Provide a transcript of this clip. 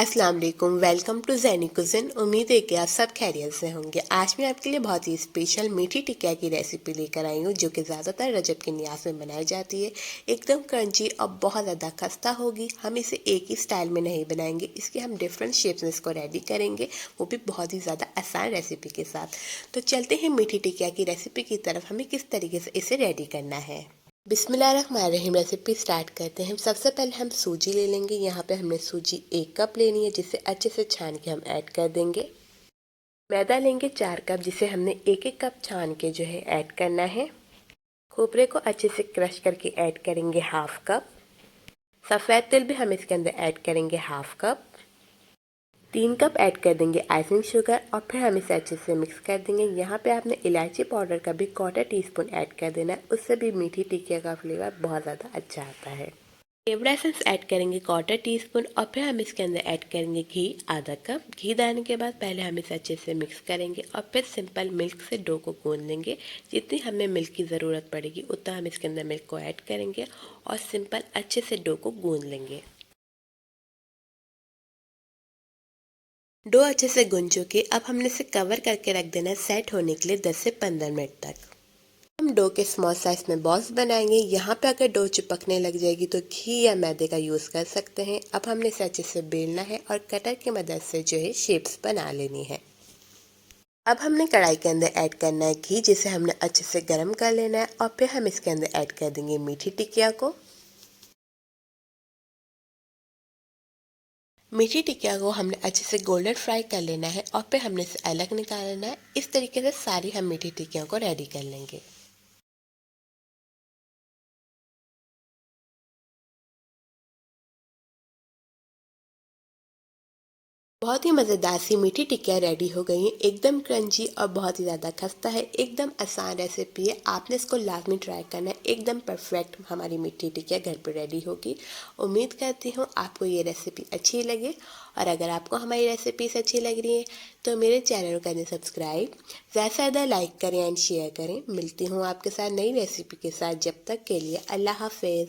अस्सलाम वालेकुम, welcome to ज़ैनी कुज़िन। उम्मीद है कि आप सब खैरियत से होंगे। आज मैं आपके लिए बहुत ही स्पेशल मीठी टिकिया की रेसिपी लेकर आई हूँ, जो कि ज़्यादातर रजब के न्याज़ में बनाई जाती है। एकदम क्रंची और बहुत ज़्यादा खस्ता होगी। हम इसे एक ही स्टाइल में नहीं बनाएंगे, इसके हम डिफरेंट शेप्स में इसको रेडी करेंगे, वो भी बहुत ही ज़्यादा आसान रेसिपी के साथ। तो चलते हैं मीठी टिकिया की रेसिपी की तरफ, हमें किस तरीके से इसे रेडी करना है। बिस्मिल्लाहिर्रहमानिर्रहीम। रेसिपी स्टार्ट करते हैं। सबसे पहले हम सूजी ले लेंगे। यहाँ पे हमने सूजी 1 कप लेनी है, जिसे अच्छे से छान के हम ऐड कर देंगे। मैदा लेंगे 4 कप, जिसे हमने 1 1 कप छान के जो है ऐड करना है। खोपरे को अच्छे से क्रश करके ऐड करेंगे 1/2 कप। सफ़ेद तिल भी हम इसके अंदर ऐड करेंगे 1/2 कप। 3 कप ऐड कर देंगे आइसिंग शुगर और फिर हम इसे अच्छे से मिक्स कर देंगे। यहाँ पे आपने इलायची पाउडर का भी 1/4 टीस्पून ऐड कर देना है, उससे भी मीठी टिकिया का फ्लेवर बहुत ज़्यादा अच्छा आता है। फ्लेवर एसेंस ऐड करेंगे 1/4 टीस्पून और फिर हम इसके अंदर ऐड करेंगे घी ½ कप। घी डालने के बाद पहले हम इसे अच्छे से मिक्स करेंगे और फिर सिंपल मिल्क से डो को गूंद लेंगे। जितनी हमें मिल्क की ज़रूरत पड़ेगी उतना हम इसके अंदर मिल्क को ऐड करेंगे और सिंपल अच्छे से डो को गूंद लेंगे। डो अच्छे से गूंज चुके, अब हमने इसे कवर करके रख देना है सेट होने के लिए 10 से 15 मिनट तक। हम डो के स्मॉल साइज में बॉल्स बनाएंगे। यहाँ पे अगर डो चिपकने लग जाएगी तो घी या मैदे का यूज़ कर सकते हैं। अब हमने इसे अच्छे से बेलना है और कटर की मदद से जो है शेप्स बना लेनी है। अब हमने कढ़ाई के अंदर ऐड करना है घी, जिसे हमने अच्छे से गर्म कर लेना है और फिर हम इसके अंदर ऐड कर देंगे मीठी टिकिया को। मीठी टिकिया को हमने अच्छे से गोल्डन फ्राई कर लेना है और फिर हमने इसे अलग निकाल लेना है। इस तरीके से सारी हम मीठी टिकियों को रेडी कर लेंगे। बहुत ही मज़ेदार सी मीठी टिक्कियाँ रेडी हो गई हैं। एकदम क्रंची और बहुत ही ज़्यादा खस्ता है। एकदम आसान रेसिपी है, आपने इसको लाजमी ट्राई करना है। एकदम परफेक्ट हमारी मीठी टिक्कियाँ घर पर रेडी होगी। उम्मीद करती हूँ आपको ये रेसिपी अच्छी लगे, और अगर आपको हमारी रेसिपीज़ अच्छी लग रही हैं तो मेरे चैनल को करें सब्सक्राइब, ज़्यादा से ज़्यादा लाइक करें एंड शेयर करें। मिलती हूँ आपके साथ नई रेसिपी के साथ। जब तक के लिए अल्लाह हाफिज़।